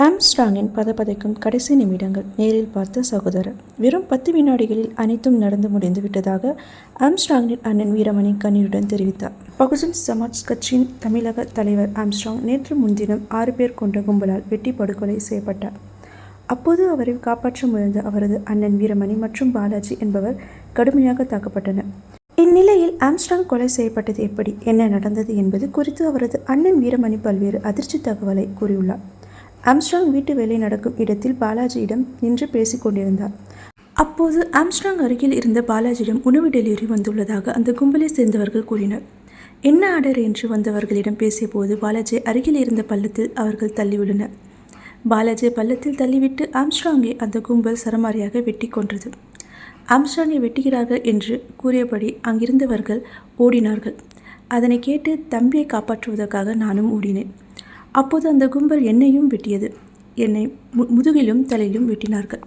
ஆம்ஸ்ட்ராங்கின் பதப்பதைக்கும் கடைசி நிமிடங்கள் நேரில் பார்த்த சகோதரர். வெறும் 10 வினாடிகளில் அனைத்தும் நடந்து முடிந்து விட்டதாக ஆம்ஸ்ட்ராங்கின் அண்ணன் வீரமணி கண்ணீருடன் தெரிவித்தார். பகுஜன் சமாஜ் கட்சியின் தமிழக தலைவர் ஆம்ஸ்ட்ராங் நேற்று முன்தினம் 6 பேர் கொண்ட கும்பலால் வெட்டி படுகொலை செய்யப்பட்டார். அப்போது அவரை காப்பாற்ற முயன்ற அவரது அண்ணன் வீரமணி மற்றும் பாலாஜி என்பவர் கடுமையாக தாக்கப்பட்டனர். இந்நிலையில் ஆம்ஸ்ட்ராங் கொலை செய்யப்பட்டது எப்படி, என்ன நடந்தது என்பது குறித்து அவரது அண்ணன் வீரமணி பல்வேறு அதிர்ச்சி தகவலை கூறியுள்ளார். ஆம்ஸ்ட்ராங் வீட்டு வேலை நடக்கும் இடத்தில் பாலாஜியிடம் நின்று பேசிக் கொண்டிருந்தார். அப்போது ஆம்ஸ்ட்ராங் அருகில் இருந்த பாலாஜியிடம் உணவு டெலிவரி வந்துள்ளதாக அந்த கும்பலை சேர்ந்தவர்கள் கூறினர். என்ன ஆர்டர் என்று வந்தவர்களிடம் பேசிய போது பாலாஜி அருகில் இருந்த பள்ளத்தில் அவர்கள் தள்ளியுள்ளனர். பாலாஜியை பள்ளத்தில் தள்ளிவிட்டு ஆம்ஸ்ட்ராங்கை அந்த கும்பல் சரமாரியாக வெட்டி கொன்றது. ஆம்ஸ்ட்ராங்கை வெட்டுகிறார்கள் என்று கூறியபடி அங்கிருந்தவர்கள் ஓடினார்கள். அதனை கேட்டு தம்பியை காப்பாற்றுவதற்காக நானும் ஓடினேன். அப்போது அந்த கும்பல் என்னையும் வெட்டியது. என்னை முதுகிலும் தலையிலும் வெட்டினார்கள்.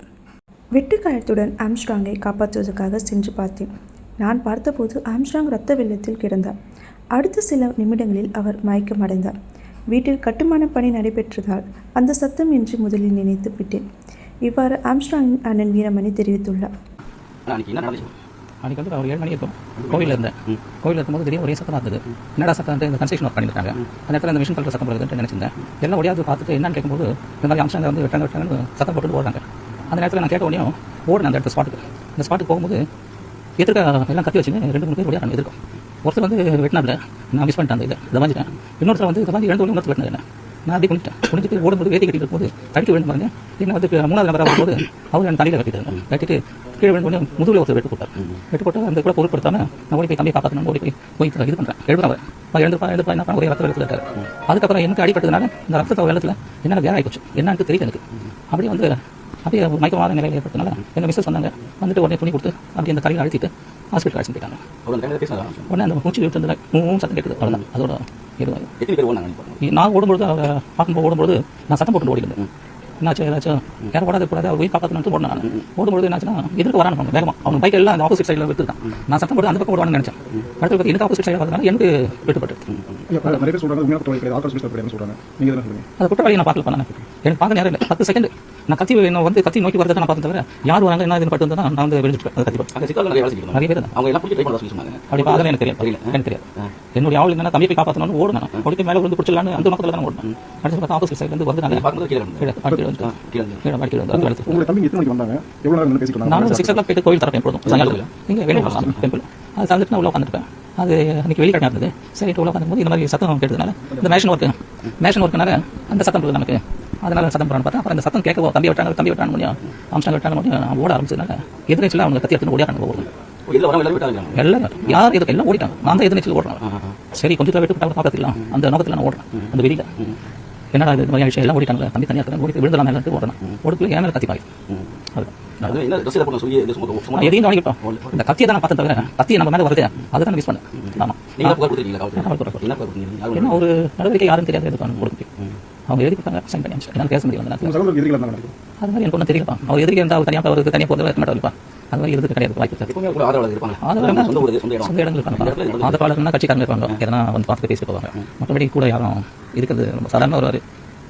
வெட்டுக்காயத்துடன் ஆம்ஸ்ட்ராங்கை காப்பாற்றுவதற்காக சென்று பார்த்தேன். நான் பார்த்தபோது ஆம்ஸ்ட்ராங் இரத்த வெள்ளத்தில் கிடந்தார். அடுத்த சில நிமிடங்களில் அவர் மயக்கம் அடைந்தார். வீட்டில் கட்டுமான பணி நடைபெற்றதால் அந்த சத்தம் என்று முதலில் நினைத்து விட்டேன். இவ்வாறு ஆம்ஸ்ட்ராங்கின் அண்ணன் வீரமணி தெரிவித்துள்ளார். அன்றைக்கி வந்து ஒரு 7 மணி இருக்கும். கோவிலில் இருக்கும்போது திடீர்னு ஒரே சத்தமாக இருந்தது. என்னடா சத்தம், இந்த கன்ஸ்ட்ரக்ஷன் ஒர்க் பண்ணியிருக்காங்க. அந்த இடத்துல அந்த மிஷின் கல்ற சத்தம் போடுறதுன்னு நினச்சிருந்தேன். எல்லாம் ஒடியாவது பார்த்துட்டு என்னன்னு கேட்கும்போது இந்த மாதிரி ஆம்ஸ்ட்ராங் வந்து வெட்டாங்கன்னு சத்தம் போட்டு ஓடுறாங்க. அந்த நேரத்தில் நான் கேட்ட உடனே ஓடுனேன் அந்த இடத்துல ஸ்பாட்டுக்கு. அந்த ஸ்பாட்டுக்கு போகும்போது எதிர்க்க எல்லாம் கத்தி வச்சுன்னு 2-3 பேர் ஓடியாங்க எதிர்க்கும். ஒருத்தர் வந்து வெட்டினாப்ல, நான் மிஸ் பண்ணிட்டேன். இதை தவாஞ்சிட்டேன். இன்னொருத்தர் வந்து தவாஞ்சி 2 இன்னொருத்தர் வெட்டினது என்ன. நான் அப்படி குனிஞ்சிட்டு ஓடும்போது வேதி கட்டிட்டு இருக்கும்போது தடுக்கி விழுந்து பாருங்க. என்ன வந்து 3வது நம்பர் ஆகும்போது அவர் என் தலையில் கட்டிட்டு கீழே விழுந்து முதுகில் ஒருத்தர் வெட்டு போட்டார். அந்த கூட பொருட்படுத்தாமல் நான் ஓடி போய் தம்பியை காப்பாற்றணும், ஓடி போய் இது பண்ணுறேன். எழுதுப்பா என்ன பண்ண ஒரே ரத்த வெள்ளத்தில் இருக்காரு. அதுக்கப்புறம் எனக்கு அடிப்பட்டதுனால இந்த ரத்த வெள்ளத்தில் என்ன வேலை ஆகிப்போச்சு, என்னன்னு தெரியல எனக்கு. அப்படியே வந்து அப்படியே மயக்கமான நிலையில் ஏற்பட்டதுனால எங்கள் மிஸ்ஸஸ் சொன்னாங்க. வந்துட்டு உடனே துணி கொடுத்து அப்படி அந்த தலையில் அழுத்திட்டு ஹாஸ்பிட்டல் அழைச்சிட்டு போயிட்டாங்க. உடனே அந்த மூச்சு விட்டு சத்தம் கேட்டது. அவ்வளோதான். அதோட நான் ஓடும்போது அவரை பார்க்கும்போது ஓடும்போது நான் சத்தம் போட்டு ஓடிடுறேன். என்னாச்சு ஏதாச்சும் யாரும் ஓடாது கூடாது, அவர் போய் காப்பாற்றணும்னு ஓடினா நான் ஓடும்போது என்னாச்சுன்னா எதிர்க்க வரான்னு வேகமாக அவங்க பைக் எல்லாம் அந்த ஆப்போசிட் சைடில் விட்டுருக்கான். நான் சத்தம் போட்டு அந்த பக்கம் ஓடுவான்னு நினைச்சேன். அடுத்த பக்கம் எனக்கு ஆப்போசிட் சைடில் வரதுனால எனக்கு வெட்டுப்பட்டு அதை குற்றவாளியை நான் பார்க்கல. பண்ணேன் எனக்கு பார்க்க நேரம் இல்லை. 10 செகண்ட் நான் கத்தி வந்து கத்தி நோக்கி வரதை நான் பார்த்தேன். தவிர யார் வராங்க என்ன இதுன்னு பட்டு வந்தா நான் வந்து வெளிச்சிட்டேன். கத்தி நிறைய பேர் அப்படி பார்க்கல. எனக்கு தெரியாது. என்னுடைய ஆள் என்னன்னா தம்பியை காப்பாற்றணும்னு ஓடுனேன். ஓடி மேலே வந்து பிடிச்சலான்னு அந்த நோக்கத்தில் தான் ஓடுனேன். அடுத்து பார்த்தா ஆப்போசிட் சைட்ல இருந்து வந்து நானும் 6 o'clock போயிட்டு கோயில் தரப்பேன். எப்பொழுதும் சாயங்காலம் இங்கே வேணும் டெம்பிள் அது சார்ந்துட்டு நான் உள்ள உட்காந்துருப்பேன். அது அன்றைக்கி வெளிக்கிழமை இருந்தது. சரி உள்ள உட்காந்தும்போது இந்த மாதிரி சத்தம் கேட்டதுனால இந்த மேஷன் ஒர்க்குனால அந்த சத்தம் போடுது நமக்கு. அதனால சத்தம் போடான்னு பார்த்தா அப்புறம் அந்த சத்தம் கேட்க தம்பி வெட்டான முடியும் ஆம்ஸ்ட்ராங் வெட்டான முடியும். நான் ஓட ஆரம்பிச்சதுனால எதிர்நீச்சல் அவங்க கத்தி எடுத்துன்னு ஓடியாங்க. எல்லாரும் யார் எதுக்கு எல்லாம் ஓடிட்டாங்க. நான் தான் எதிர்நீச்சல் ஓடுறேன். சரி கொஞ்சம் வெட்டு பார்த்துக்கலாம் அந்த நோக்கத்தில் நான் ஓடுறேன். அந்த வெளியில் என்னடா இது மாதிரி விஷயம் எல்லாம் ஓடிட்டாங்க. தம்பி தனியாக ஓடி விழுந்தலாம் எல்லாம் ஓடுறேன். ஓடுக்குள்ள ஏன் மேலே கத்தி பாய் எதையும் கவனிக்கிட்டோம். இந்த கத்தியை தான் நான் பார்த்தேன். தவிர கத்தியை நம்ம மேலே வருது அதை தான் மிஸ் பண்ணேன். ஆமாம் என்ன ஒரு நடவடிக்கை யாரும் தெரியாது. எதுக்கு அவங்க எழுதி கொடுத்தாங்க, சைன் பண்ணி என்னால் பேச முடியும். அது மாதிரி எனக்கு ஒன்றும் தெரியலப்பா. அவர் எதிர்க்க இருந்தால் தனியாக அவருக்கு தனியாக போகிறத வைக்க மாட்டாருப்பா. அது மாதிரி எதுக்கு கிடையாது. வாய்ப்பு சொந்த இடங்கள் இருப்பாங்க. ஆதரவாளர்கள்னா கட்சிக்காரங்க இருப்பாங்க. எதனா வந்து பார்த்து பேசிட்டு போவாங்க. மற்றபடி கூட யாரும் இருக்கிறது ரொம்ப சாதாரண வருவார்.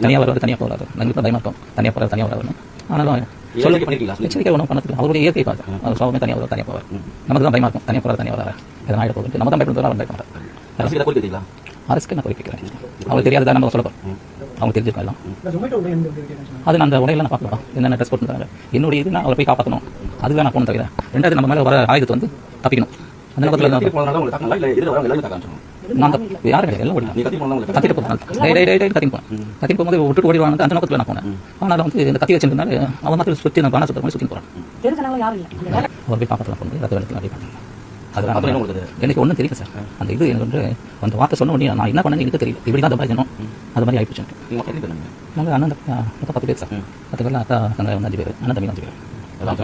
தனியாக வருவார், தனியாக போகிறாரு. நம்பிக்கை பயமாக இருக்கும். தனியாக போகிறார், தனியாக வராது. ஆனாலும் எச்சரிக்கை ஒன்றும் பண்ணதுக்கு அவருடைய இயற்கை பார்த்து அவர் சோகமே தனியாக வருவார், தனியாக போவார். நமக்கு தான் பயமாக இருக்கும். தனியாக போகிறார், தனியாக வராது. எதனா ஆகிட போகுது. நம்ம தான் பயப்படுறது. அவர் பயக்க மாட்டார். அரசுக்கு நான் கோரிக்கிறேன். அவங்களுக்கு தெரியாததான் நம்ம சொல்லப்போம். அவங்க தெரிஞ்சிருக்கோம் எல்லாம். அது நான் அந்த உடையில நான் பார்க்கலாம். என்னென்ன ட்ரெஸ் போட்டுருக்காங்க. என்னுடைய இது நான் அவரை போய் காப்பாற்றணும். அதுதான் நான் போகணும். தவிர 2வது நம்ம மேலே வர ஆயுதத்தை வந்து தப்பிக்கணும். அந்த நேரத்தில் நான் யாரும் எல்லாம் கத்திட்டு போகும்போது விட்டு ஓடிவாங்க. அந்த நோக்கத்தில் நான் போனேன். ஆனாலும் வந்து இந்த கத்தி வச்சிருந்தனால அவன் மாத்திரம் சுற்றி நான் சுற்றி போகிறேன். அவர் போய் காப்பாற்றலாம் போகுது. ரத்த வெள்ளத்தில் அடிப்பாங்க. அதெல்லாம் எனக்கு ஒன்றும் தெரியல சார். அந்த இது எனக்கு வந்து அந்த வார்த்தை சொன்ன உடனே நான் என்ன பண்ணேன்னு எனக்கு தெரியல. இப்படி தான் தப்பாக்கணும். அது மாதிரி ஆகிப்போச்சு. நாங்கள் அண்ணன் மொத்தம் 10 பேர் சார். 10 பேரில் அக்கா தங்க 5 பேர், அண்ணன் தம்பி 5 பேர். 9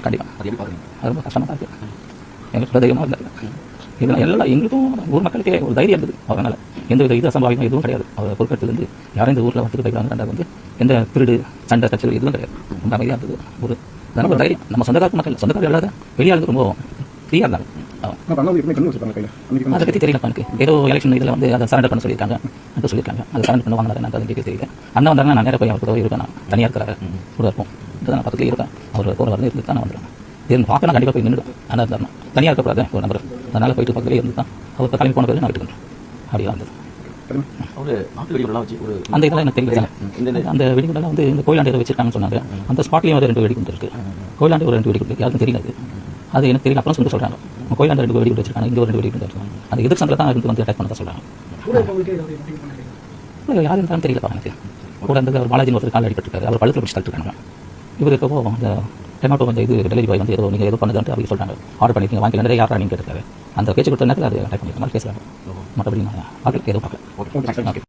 கண்டிப்பாக அது ரொம்ப கஷ்டமாக தான் இருக்குது. எங்களுக்கு தைரியமாக இருந்தாங்க. இதெல்லாம் எல்லாம் எங்களுக்கும் ஊர் மக்களுக்கே ஒரு தைரியம் இருந்தது. அவரால் எந்த வித இது அசம்பாவிதம் எதுவும் கிடையாது. அவர் பொறுப்பெடுத்துலேருந்து யாரும் இந்த ஊரில் வந்து தைக்கிறாங்க. வந்து எந்த திருடு சண்டை கட்சிகள் எதுவும் கிடையாது. ரொம்ப அமைதியாக இருந்தது. ஒரு தைரியம். நம்ம சொந்தக்காரருக்கு மக்கள் சொந்தக்காரர் இல்லாத வெளியாளுக்கு ரொம்ப ஃப்ரீயாக இருந்தாங்க. அப்போ அண்ணா எப்படி கண்ணு வச்சிருப்பாங்க கையில் அன்றைக்கி அதை பற்றி தெரியலப்பா எனக்கு. ஏதோ எலெக்ஷன் இதில் வந்து அதை சரண்டர் பண்ண சொல்லியிருக்காங்க ಅಂತ சொல்லியிருக்காங்க. அதை சரண்டர் பண்ண வாங்கினாரு எனக்கு அது தெரியல. அண்ணா வந்தாங்கன்னா நான் நேராக போய் அவர் கூட இருப்பேன். நான் தனியாக இருக்கிறாரு கூட இருப்போம். இதுதான் நான் பக்கத்துலேயே இருப்பேன். அவர் போகிற வரது இருந்து தான் நான் வந்துடுவேன். இது பார்க்க நான் கண்டிப்பாக போய் நின்றுடும். ஆனால் தரணும் தனியாக இருக்கக்கூடாது ஒரு நம்பர். அதனால் போயிட்டு பக்கத்துலேயே இருந்து தான் அவர் கிளம்பி போன பிறகு நான் விட்டுக்கணும். அப்படியே வந்தது. ஒரு நாட்டு வெடிகுண்டெல்லாம் வச்சு ஒரு அந்த இதெல்லாம் எனக்கு தெரியல. அந்த வெடிகுண்டெல்லாம் வந்து இந்த கோயிலாண்டு வச்சிருக்காங்கன்னு சொன்னாங்க. அந்த ஸ்பாட்லேயும் ஒரு 2 வெடிகுண்டு இருக்குது. கோயிலாண்டு ஒரு 2 வெடிகுண்டு யாருக்கும் தெரியல. அது எனக்கு தெரியல. அப்புறம் சொல்லி சொல்கிறாங்க கோயிலாண்டு 2 வெடிகுண்டு வச்சிருக்காங்க. இங்கே ஒரு 2 வெடிகுண்டு வச்சிருக்காங்க. அந்த எதிர் சந்தில் தான் இருந்து வந்து அட்டாக் பண்ண தான் சொல்கிறாங்க. யார் இருந்தாலும் தெரியலப்பா எனக்கு. கூட இருந்தது அவர் பாலாஜி ஒருத்தர் கால் அடிபட்டுருக்காரு. அவர் கழுத்தில் பிடிச்சி தட்டுருக்காங்க. இவர் இருக்கப்போ அந்த டொமேட்டோ வந்து இது டெலிவரி பாய் வந்து நீங்கள் ஏதோ பண்ணுதுன்ட்டு அவங்க சொல்கிறாங்க. ஆர்டர் பண்ணிருக்கீங்க வாங்கிக்கலாம் நிறைய யாரா நீங்கள் கேட்டுருக்காரு. அந்த பேச்சு கொடுத்த நேரத்தில் அது அட்டாக் பண்ணிருக்க மாதிரி பேசுகிறாங்க. மற்றபடி நான் பார்க்கல, ஏதோ பார்க்கல. ஓகே.